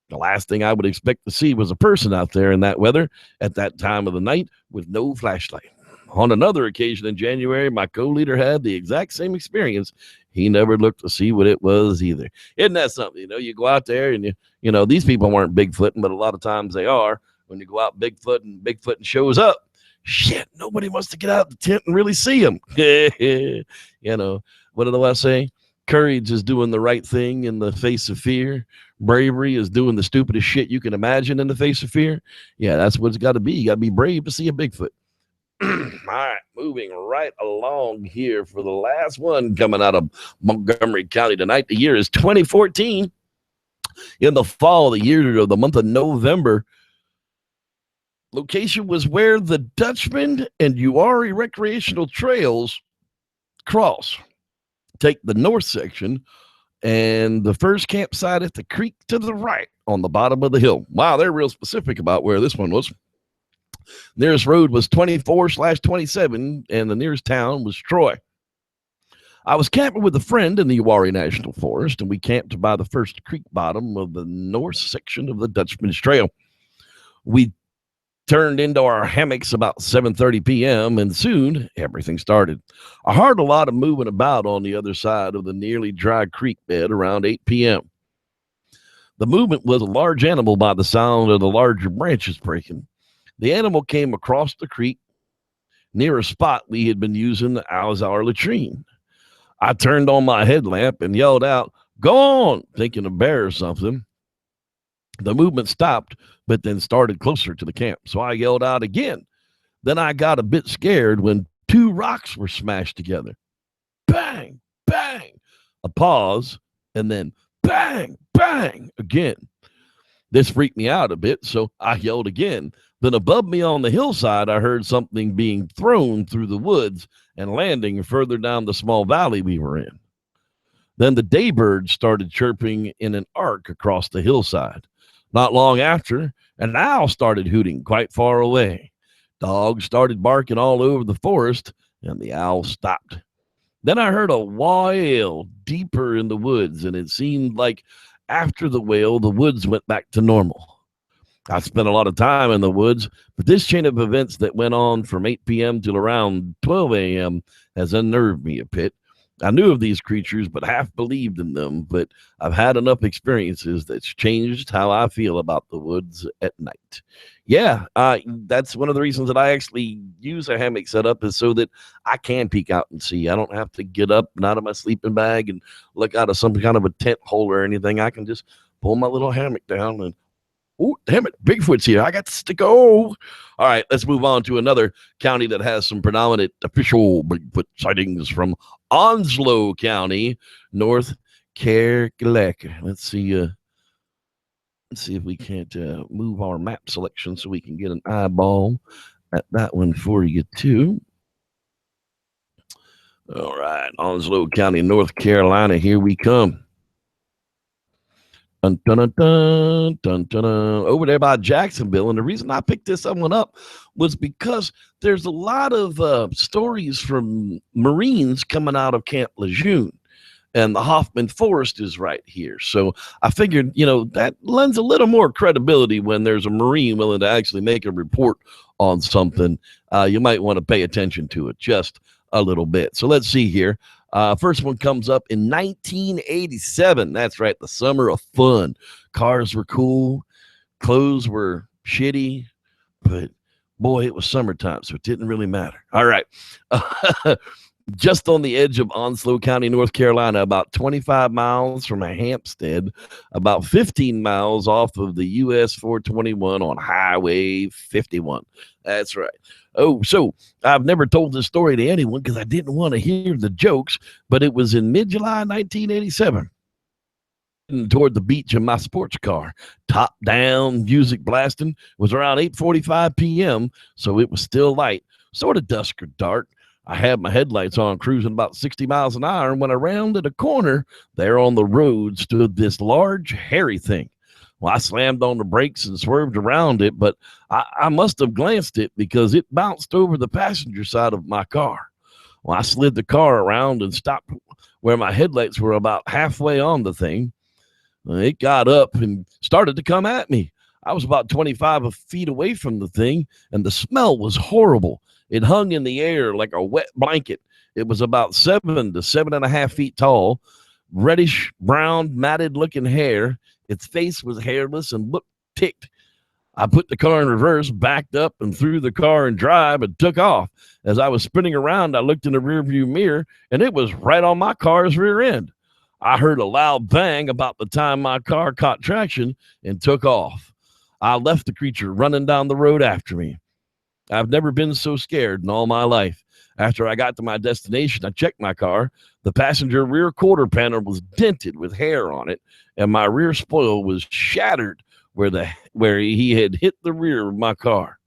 The last thing I would expect to see was a person out there in that weather at that time of the night with no flashlight. On another occasion in January, my co-leader had the exact same experience. He never looked to see what it was either. Isn't that something? You know, you go out there and you know, these people weren't Bigfooting, but a lot of times they are. When you go out Bigfooting shows up, shit, nobody wants to get out the tent and really see him. You know, what do I say? Courage is doing the right thing in the face of fear. Bravery is doing the stupidest shit you can imagine in the face of fear. Yeah, that's what it's got to be. You got to be brave to see a Bigfoot. All right, moving right along here for the last one coming out of Montgomery County tonight. The year is 2014. In the fall of the year, of the month of November, location was where the Dutchman and Uwharrie recreational trails cross. Take the north section and the first campsite at the creek to the right on the bottom of the hill. Wow, they're real specific about where this one was. Nearest road was 24/27, and the nearest town was Troy. I was camping with a friend in the Uwharrie National Forest, and we camped by the first creek bottom of the north section of the Dutchman's Trail. We turned into our hammocks about 7:30 p.m., and soon everything started. I heard a lot of moving about on the other side of the nearly dry creek bed around 8 p.m. The movement was a large animal by the sound of the larger branches breaking. The animal came across the creek near a spot we had been using as our latrine. I turned on my headlamp and yelled out, "Go on," thinking a bear or something. The movement stopped, but then started closer to the camp. So I yelled out again. Then I got a bit scared when two rocks were smashed together. Bang, bang, a pause, and then bang, bang again. This freaked me out a bit, so I yelled again. Then above me on the hillside, I heard something being thrown through the woods and landing further down the small valley we were in. Then the daybirds started chirping in an arc across the hillside. Not long after, an owl started hooting quite far away. Dogs started barking all over the forest, and the owl stopped. Then I heard a wail deeper in the woods, and it seemed like after the wail, the woods went back to normal. I spent a lot of time in the woods, but this chain of events that went on from 8 p.m. till around 12 a.m. has unnerved me a bit. I knew of these creatures, but half believed in them, but I've had enough experiences that's changed how I feel about the woods at night. Yeah, that's one of the reasons that I actually use a hammock setup is so that I can peek out and see. I don't have to get up and out of my sleeping bag and look out of some kind of a tent hole or anything. I can just pull my little hammock down and, oh, damn it, Bigfoot's here. I got to go. All right, let's move on to another county that has some predominant official Bigfoot sightings from Onslow County, North Carolina. Let's see if we can't move our map selection so we can get an eyeball at that one for you too. All right, Onslow County, North Carolina, here we come. Dun, dun, dun, dun, dun, dun, dun. Over there by Jacksonville. And the reason I picked this one up was because there's a lot of stories from Marines coming out of Camp Lejeune, and the Hoffman Forest is right here. So I figured, you know, that lends a little more credibility when there's a Marine willing to actually make a report on something. You might want to pay attention to it just a little bit. So let's see here. First one comes up in 1987. That's right, the summer of fun. Cars were cool, clothes were shitty, but boy, it was summertime, so it didn't really matter. All right. Just on the edge of Onslow County, North Carolina, about 25 miles from Hampstead, about 15 miles off of the US 421 on Highway 51. That's right. Oh, so I've never told this story to anyone because I didn't want to hear the jokes, but it was in mid-July 1987. Toward the beach in my sports car, top down, music blasting. It was around 8:45 p.m., so it was still light, sort of dusk or dark. I had my headlights on, cruising about 60 miles an hour, and when I rounded a corner, there on the road stood this large, hairy thing. Well, I slammed on the brakes and swerved around it, but I must have glanced it because it bounced over the passenger side of my car. Well, I slid the car around and stopped where my headlights were about halfway on the thing. It got up and started to come at me. I was about 25 feet away from the thing, and the smell was horrible. It hung in the air like a wet blanket. It was about 7 to 7.5 feet tall, reddish brown, matted looking hair. Its face was hairless and looked ticked. I put the car in reverse, backed up, and threw the car in drive and took off. As I was spinning around, I looked in the rearview mirror, and it was right on my car's rear end. I heard a loud bang about the time my car caught traction and took off. I left the creature running down the road after me. I've never been so scared in all my life. After I got to my destination, I checked my car. The passenger rear quarter panel was dented with hair on it, and my rear spoil was shattered where he had hit the rear of my car.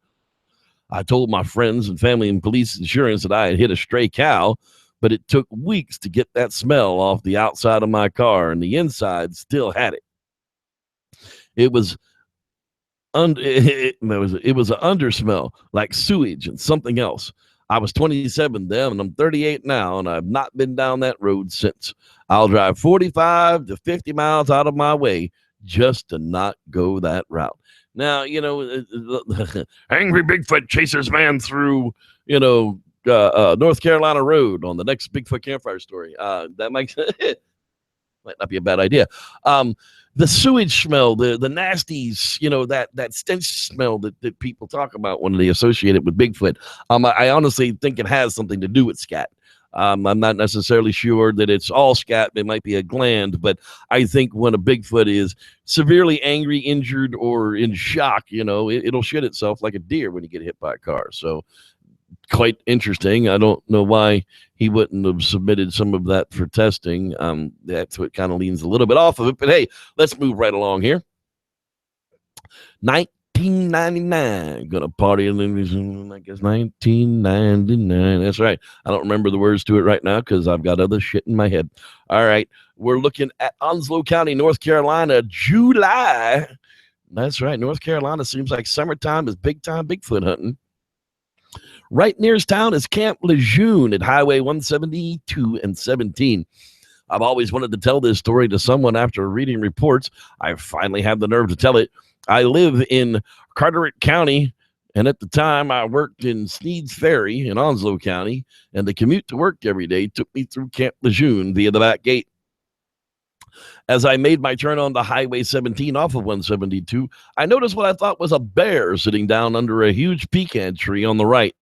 I told my friends and family and police insurance that I had hit a stray cow, but it took weeks to get that smell off the outside of my car, and the inside still had it. It was an undersmell, like sewage and something else. I was 27 then, and I'm 38 now, and I've not been down that road since. I'll drive 45 to 50 miles out of my way just to not go that route. Now, angry Bigfoot chases man through, North Carolina Road on the next Bigfoot Campfire story. That might not be a bad idea. The sewage smell, the nasties, that stench smell that people talk about when they associate it with Bigfoot. I honestly think it has something to do with scat. I'm not necessarily sure that it's all scat. It might be a gland, but I think when a Bigfoot is severely angry, injured, or in shock, it'll shit itself like a deer when you get hit by a car. So quite interesting. I don't know why he wouldn't have submitted some of that for testing. That's what kind of leans a little bit off of it. But hey, let's move right along here. 1999, gonna party in, I guess, 1999. That's right. I don't remember the words to it right now because I've got other shit in my head. All right, we're looking at Onslow County, North Carolina, July. That's right. North Carolina seems like summertime is big time Bigfoot hunting. Right nearest town is Camp Lejeune at Highway 172 and 17. I've always wanted to tell this story to someone after reading reports. I finally have the nerve to tell it. I live in Carteret County, and at the time I worked in Sneed's Ferry in Onslow County, and the commute to work every day took me through Camp Lejeune via the back gate. As I made my turn onto Highway 17 off of 172, I noticed what I thought was a bear sitting down under a huge pecan tree on the right.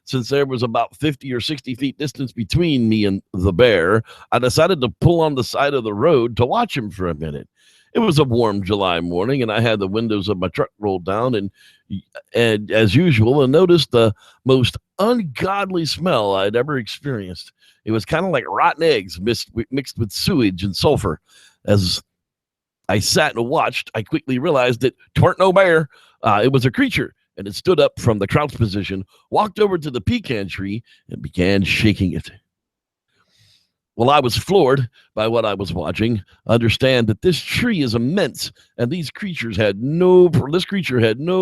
Since there was about 50 or 60 feet distance between me and the bear, I decided to pull on the side of the road to watch him for a minute. It was a warm July morning, and I had the windows of my truck rolled down, and as usual, I noticed the most ungodly smell I'd ever experienced. It was kind of like rotten eggs mixed with sewage and sulfur. As I sat and watched, I quickly realized that 'tweren't no bear. It was a creature, and it stood up from the crouch position, walked over to the pecan tree, and began shaking it. Well, I was floored by what I was watching. Understand that this tree is immense, and this creature had no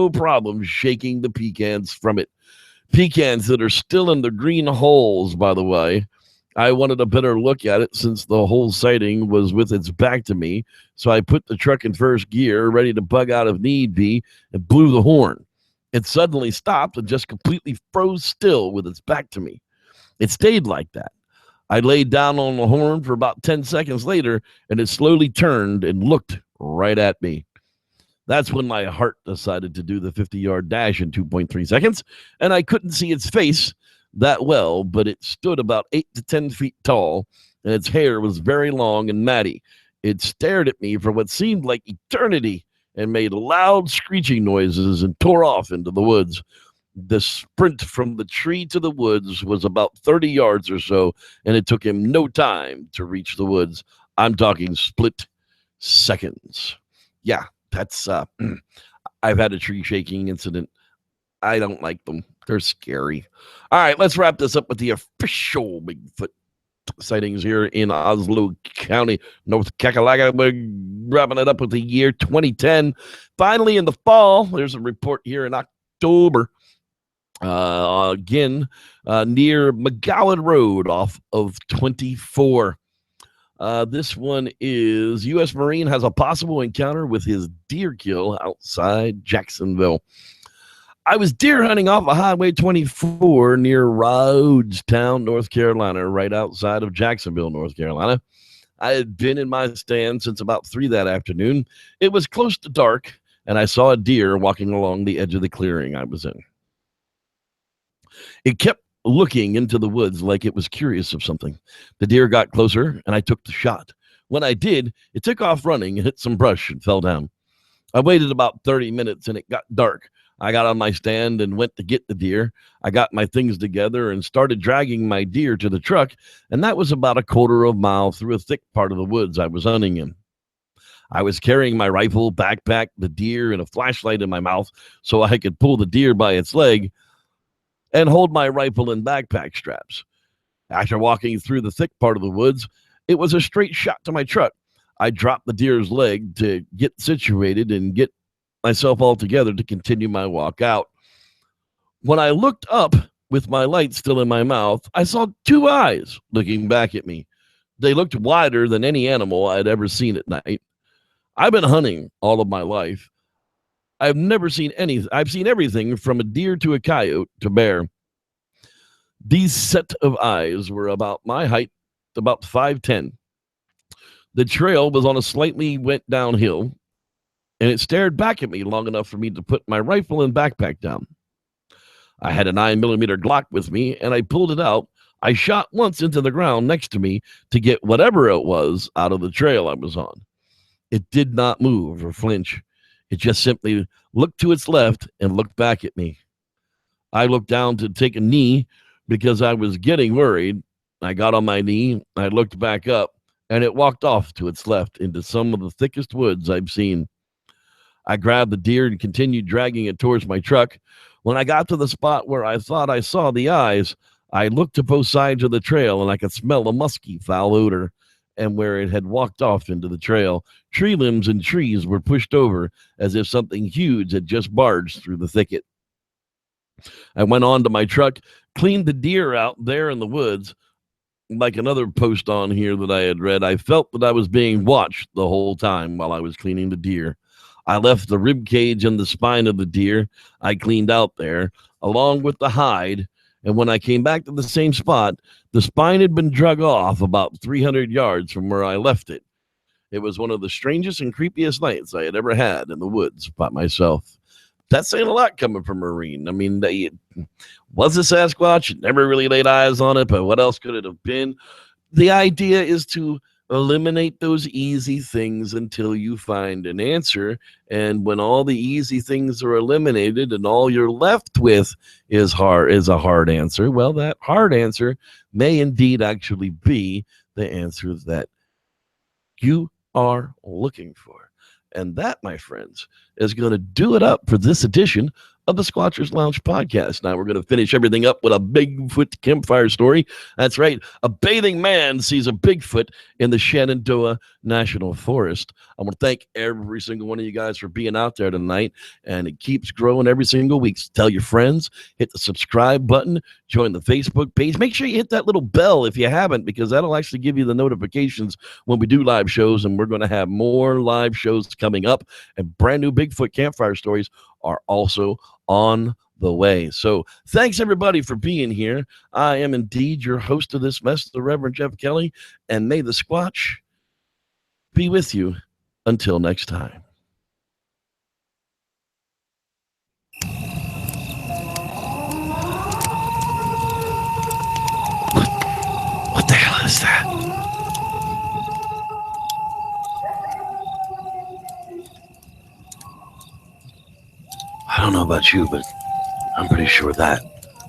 problem shaking the pecans from it. Pecans that are still in the green holes, by the way. I wanted a better look at it since the whole sighting was with its back to me, so I put the truck in first gear, ready to bug out if need be, and blew the horn. It suddenly stopped and just completely froze still with its back to me. It stayed like that. I laid down on the horn for about 10 seconds later, and it slowly turned and looked right at me. That's when my heart decided to do the 50-yard dash in 2.3 seconds, and I couldn't see its face that well, but it stood about 8 to 10 feet tall, and its hair was very long and matty. It stared at me for what seemed like eternity and made loud screeching noises and tore off into the woods. The sprint from the tree to the woods was about 30 yards or so, and it took him no time to reach the woods. I'm talking split seconds. Yeah, that's, I've had a tree shaking incident. I don't like them. They're scary. All right, let's wrap this up with the official Bigfoot sightings here in Onslow County, North Carolina. We're wrapping it up with the year 2010. Finally, in the fall, there's a report here in October. Again, near McGowan Road off of 24. This one is U.S. Marine has a possible encounter with his deer kill outside Jacksonville. I was deer hunting off of Highway 24 near Rhodestown, North Carolina, right outside of Jacksonville, North Carolina. I had been in my stand since about 3 that afternoon. It was close to dark, and I saw a deer walking along the edge of the clearing I was in. It kept looking into the woods like it was curious of something. The deer got closer, and I took the shot. When I did, it took off running, hit some brush, and fell down. I waited about 30 minutes, and it got dark. I got on my stand and went to get the deer. I got my things together and started dragging my deer to the truck, and that was about a quarter of a mile through a thick part of the woods I was hunting in. I was carrying my rifle, backpack, the deer, and a flashlight in my mouth so I could pull the deer by its leg and hold my rifle and backpack straps. After walking through the thick part of the woods, it was a straight shot to my truck. I dropped the deer's leg to get situated and get myself all together to continue my walk out. When I looked up with my light still in my mouth, I saw 2 eyes looking back at me. They looked wider than any animal I'd ever seen at night. I've been hunting all of my life. I've seen everything from a deer to a coyote to bear. These set of eyes were about my height, about 5'10". The trail was on a slightly went downhill, and it stared back at me long enough for me to put my rifle and backpack down. I had a 9mm Glock with me, and I pulled it out. I shot once into the ground next to me to get whatever it was out of the trail I was on. It did not move or flinch. It just simply looked to its left and looked back at me. I looked down to take a knee because I was getting worried. I got on my knee, I looked back up, and it walked off to its left into some of the thickest woods I've seen. I grabbed the deer and continued dragging it towards my truck. When I got to the spot where I thought I saw the eyes, I looked to both sides of the trail, and I could smell a musky, foul odor. And where it had walked off into the trail, tree limbs and trees were pushed over as if something huge had just barged through the thicket. I went on to my truck, cleaned the deer out there in the woods. Like another post on here that I had read, I felt that I was being watched the whole time while I was cleaning the deer. I left the rib cage and the spine of the deer I cleaned out there, along with the hide. And when I came back to the same spot, the spine had been drug off about 300 yards from where I left it. It was one of the strangest and creepiest nights I had ever had in the woods by myself. That's saying a lot coming from a Marine. I mean, it was a Sasquatch, never really laid eyes on it, but what else could it have been? The idea is to eliminate those easy things until you find an answer. And when all the easy things are eliminated and all you're left with is a hard answer, well, that hard answer may indeed actually be the answer that you are looking for. And that, my friends, is going to do it up for this edition of the Squatchers Lounge podcast. Now we're going to finish everything up with a Bigfoot campfire story. That's right. A bathing man sees a Bigfoot in the Shenandoah National Forest. I want to thank every single one of you guys for being out there tonight, and it keeps growing every single week. So tell your friends, hit the subscribe button, join the Facebook page. Make sure you hit that little bell if you haven't, because that'll actually give you the notifications when we do live shows, and we're going to have more live shows coming up, and brand new Bigfoot campfire stories are also on the way. So thanks everybody for being here. I am indeed your host of this mess, the Reverend Jeff Kelly, and may the Squatch be with you until next time. What the hell is that? I don't know about you, but I'm pretty sure that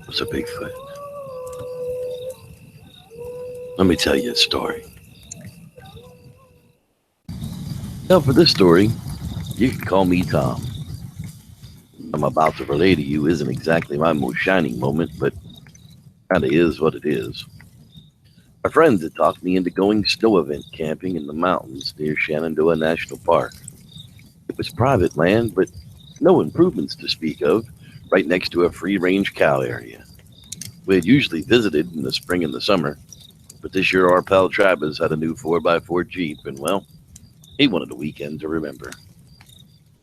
was a Bigfoot. Let me tell you a story. Now, for this story, you can call me Tom. I'm about to relay to you isn't exactly my most shining moment, but kind of is what it is. My friends had talked me into going snow event camping in the mountains near Shenandoah National Park. It was private land, but no improvements to speak of, right next to a free-range cow area. We had usually visited in the spring and the summer, but this year our pal Travis had a new 4x4 Jeep, and well, he wanted a weekend to remember.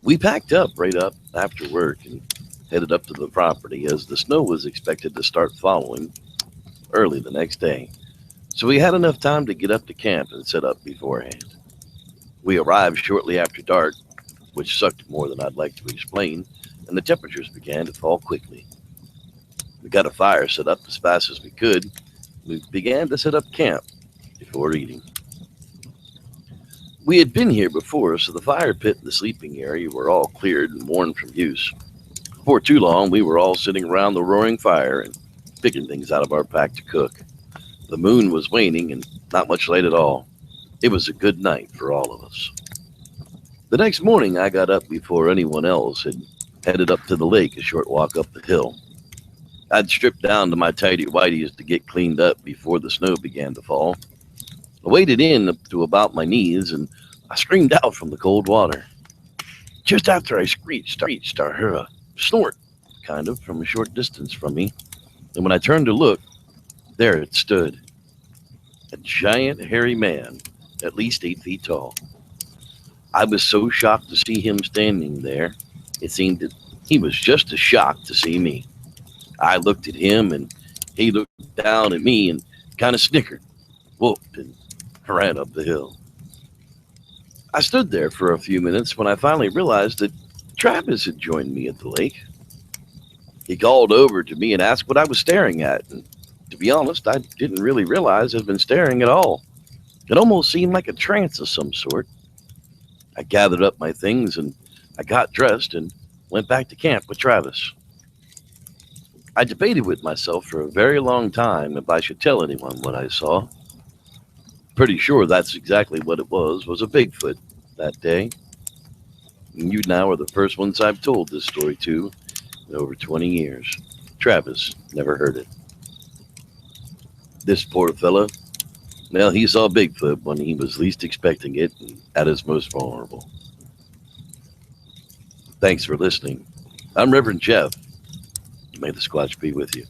We packed up right up after work and headed up to the property as the snow was expected to start following early the next day. So we had enough time to get up to camp and set up beforehand. We arrived shortly after dark, which sucked more than I'd like to explain, and the temperatures began to fall quickly. We got a fire set up as fast as we could. We began to set up camp before eating. We had been here before, so the fire pit and the sleeping area were all cleared and worn from use. Before too long, we were all sitting around the roaring fire and picking things out of our pack to cook. The moon was waning and not much light at all. It was a good night for all of us. The next morning, I got up before anyone else had headed up to the lake, a short walk up the hill. I'd stripped down to my tighty whities to get cleaned up before the snow began to fall. I waded in up to about my knees and I screamed out from the cold water. Just after I screeched, I heard a snort, kind of, from a short distance from me. And when I turned to look, there it stood. A giant, hairy man, at least 8 feet tall. I was so shocked to see him standing there, it seemed that he was just as shocked to see me. I looked at him and he looked down at me and kind of snickered, whooped, and ran up the hill. I stood there for a few minutes when I finally realized that Travis had joined me at the lake. He called over to me and asked what I was staring at, and to be honest, I didn't really realize I'd been staring at all. It almost seemed like a trance of some sort. I gathered up my things and I got dressed and went back to camp with Travis. I debated with myself for a very long time if I should tell anyone what I saw. Pretty sure that's exactly what it was a Bigfoot that day. And you now are the first ones I've told this story to in over 20 years. Travis never heard it. This poor fella, well, he saw Bigfoot when he was least expecting it and at his most vulnerable. Thanks for listening. I'm Reverend Jeff. May the Squatch be with you.